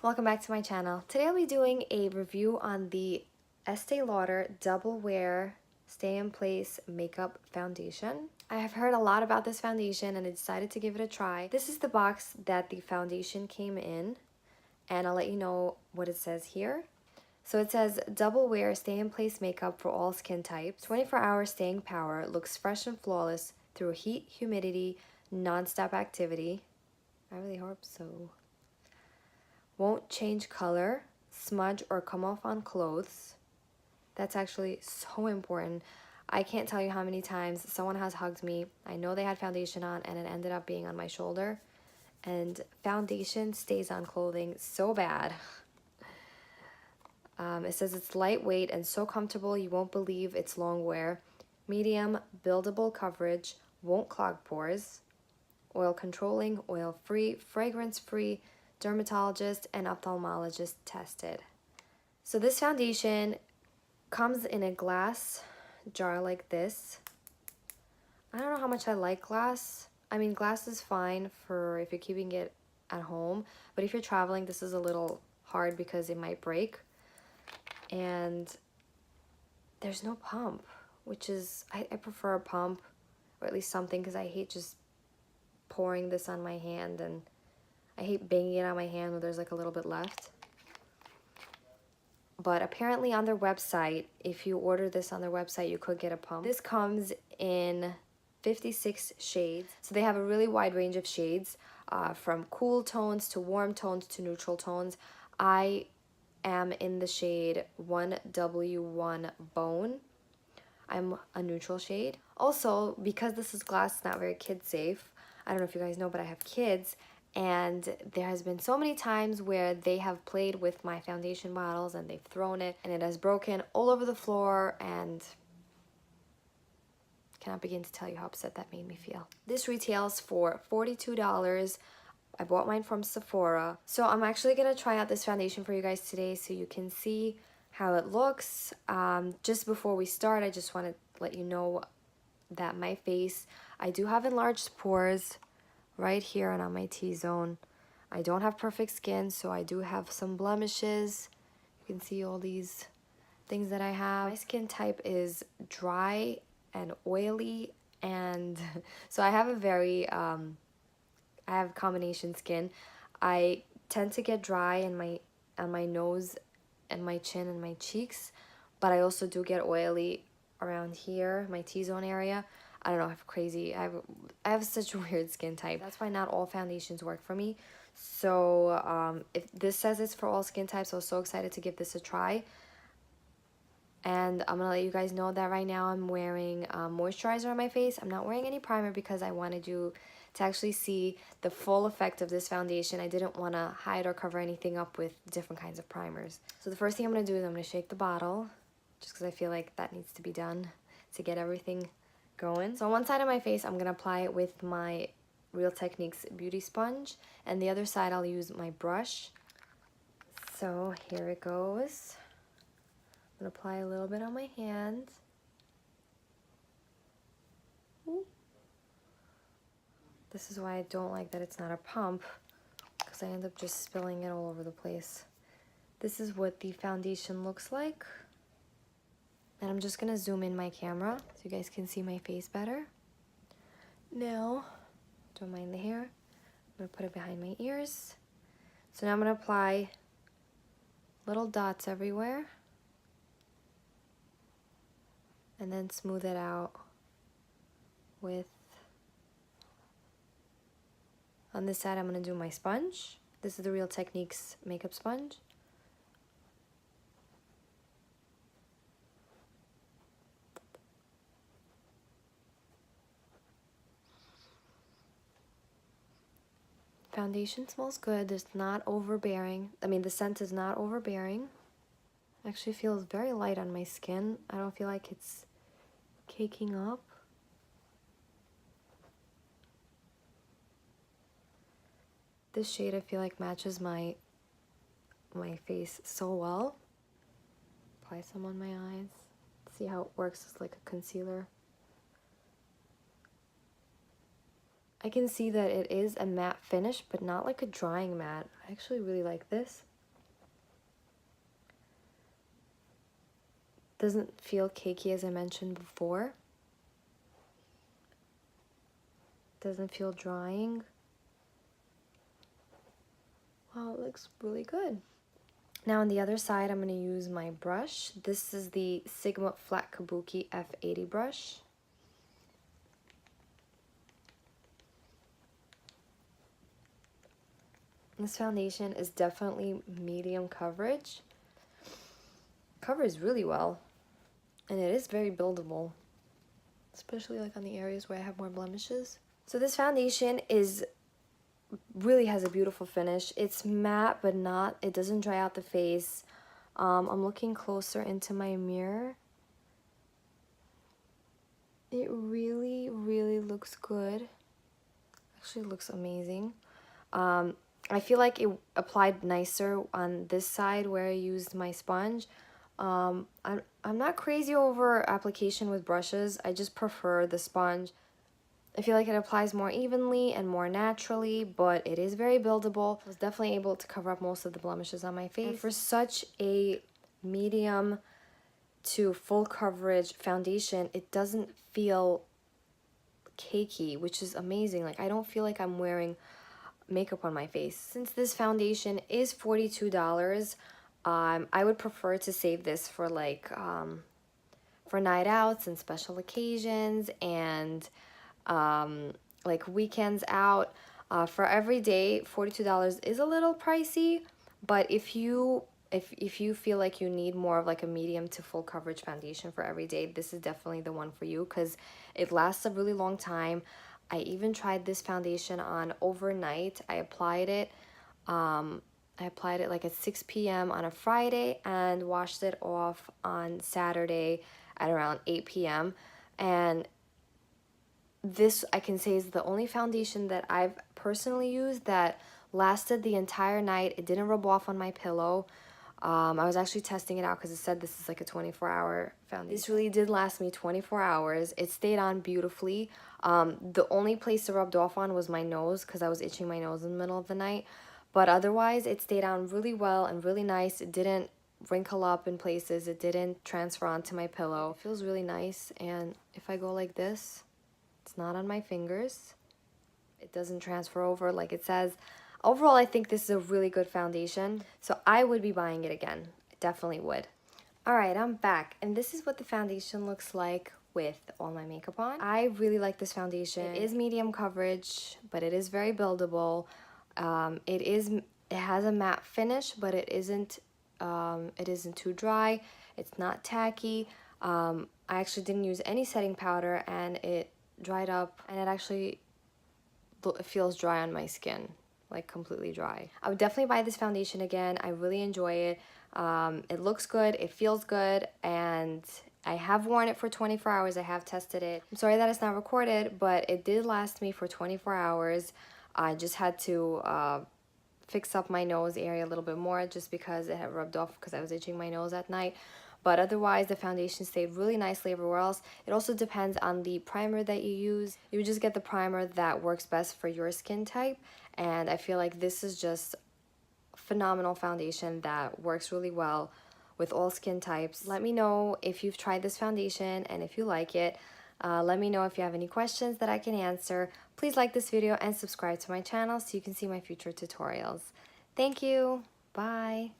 welcome back to my channel. Today I'll be doing a review on the Estee Lauder Double Wear Stay in Place Makeup Foundation. I have heard a lot about this foundation and I decided to give it a try. This is the box that the foundation came in, and I'll let you know what it says here. So it says Double Wear Stay in Place Makeup for all skin types. 24-hour staying power, looks fresh and flawless through heat, humidity, non-stop activity. I really hope so. Won't change color, smudge, or come off on clothes. That's actually so important. I can't tell you how many times someone has hugged me. I know they had foundation on and it ended up being on my shoulder. And foundation stays on clothing so bad. It says it's lightweight and so comfortable you won't believe it's long wear. Medium, buildable coverage, won't clog pores. Oil controlling, oil free, fragrance free, dermatologist and ophthalmologist tested. So this foundation comes in a glass jar like this. I don't know how much I like glass. I mean, glass is fine for if you're keeping it at home, but if you're traveling, this is a little hard because it might break. And there's no pump, which is, I prefer a pump, or at least something, because I hate just pouring this on my hand, and I hate banging it on my hand when there's like a little bit left. But apparently on their website, if you order this on their website, you could get a pump. This comes in 56 shades. So they have a really wide range of shades, from cool tones to warm tones to neutral tones. I am in the shade 1W1 Bone. I'm a neutral shade. Also, because this is glass, it's not very kid safe. I don't know if you guys know, but I have kids. And there has been so many times where they have played with my foundation bottles and they've thrown it and it has broken all over the floor, and cannot begin to tell you how upset that made me feel. This retails for $42. I bought mine from Sephora. So I'm actually going to try out this foundation for you guys today so you can see how it looks. Just before we start, I just want to let you know that my face, I do have enlarged pores right here and on my T-zone. I don't have perfect skin, so I do have some blemishes. You can see all these things that I have. My skin type is dry and oily, and so I have a very I have combination skin. I tend to get dry on my nose and my chin and my cheeks, but I also do get oily around here, my T-zone area. I don't know, I have such a weird skin type. That's why not all foundations work for me. So if this says it's for all skin types, I was so excited to give this a try. And I'm gonna let you guys know that right now I'm wearing moisturizer on my face. I'm not wearing any primer because I wanted you to actually see the full effect of this foundation. I didn't want to hide or cover anything up with different kinds of primers. So the first thing I'm gonna do is I'm gonna shake the bottle, just because I feel like that needs to be done to get everything going. So on one side of my face, I'm gonna apply it with my Real Techniques beauty sponge, and the other side I'll use my brush. So here it goes. I'm gonna apply a little bit on my hand. This is why I don't like that it's not a pump, because I end up just spilling it all over the place. This is what the foundation looks like. And I'm just gonna zoom in my camera so you guys can see my face better. Now, don't mind the hair. I'm gonna put it behind my ears. So now I'm gonna apply little dots everywhere, and then smooth it out with, on this side I'm gonna do my sponge. This is the Real Techniques makeup sponge. Foundation smells good. It's not overbearing. I mean, the scent is not overbearing. Actually feels very light on my skin. I don't feel like it's caking up. This shade I feel like matches my face so well. Apply some on my eyes. See how it works as like a concealer. I can see that it is a matte finish, but not like a drying matte. I actually really like this. Doesn't feel cakey as I mentioned before. Doesn't feel drying. Wow, it looks really good. Now on the other side, I'm going to use my brush. This is the Sigma Flat Kabuki F80 brush. This foundation is definitely medium coverage. Covers really well, and it is very buildable, especially like on the areas where I have more blemishes. So this foundation really has a beautiful finish. It's matte, but it doesn't dry out the face. I'm looking closer into my mirror. It really, really looks good. Actually looks amazing. I feel like it applied nicer on this side where I used my sponge. I'm not crazy over application with brushes. I just prefer the sponge. I feel like it applies more evenly and more naturally, but it is very buildable. I was definitely able to cover up most of the blemishes on my face. And for such a medium to full coverage foundation, it doesn't feel cakey, which is amazing. Like, I don't feel like I'm wearing makeup on my face. Since this foundation is $42, I would prefer to save this for like for night outs and special occasions and like weekends out. For every day, $42 is a little pricey, but if you feel like you need more of like a medium to full coverage foundation for every day, this is definitely the one for you because it lasts a really long time. I even tried this foundation on overnight. I applied it like at 6 p.m. on a Friday and washed it off on Saturday at around 8 p.m. And this, I can say, is the only foundation that I've personally used that lasted the entire night. It didn't rub off on my pillow. I was actually testing it out because it said this is like a 24-hour foundation. This really did last me 24 hours. It stayed on beautifully. The only place it rubbed off on was my nose because I was itching my nose in the middle of the night. But otherwise, it stayed on really well and really nice. It didn't wrinkle up in places. It didn't transfer onto my pillow. It feels really nice. And if I go like this, it's not on my fingers. It doesn't transfer over like it says. Overall, I think this is a really good foundation, so I would be buying it again. I definitely would. Alright, I'm back, and this is what the foundation looks like with all my makeup on. I really like this foundation. It is medium coverage, but it is very buildable. It has a matte finish, but it isn't too dry. It's not tacky. I actually didn't use any setting powder, and it dried up, and it feels dry on my skin, like completely dry. I would definitely buy this foundation again. I really enjoy it. It looks good, it feels good, and I have worn it for 24 hours. I have tested it. I'm sorry that it's not recorded, but it did last me for 24 hours. I just had to fix up my nose area a little bit more just because it had rubbed off because I was itching my nose at night. But otherwise, the foundation stayed really nicely everywhere else. It also depends on the primer that you use. You would just get the primer that works best for your skin type. And I feel like this is just a phenomenal foundation that works really well with all skin types. Let me know if you've tried this foundation and if you like it. Let me know if you have any questions that I can answer. Please like this video and subscribe to my channel so you can see my future tutorials. Thank you. Bye.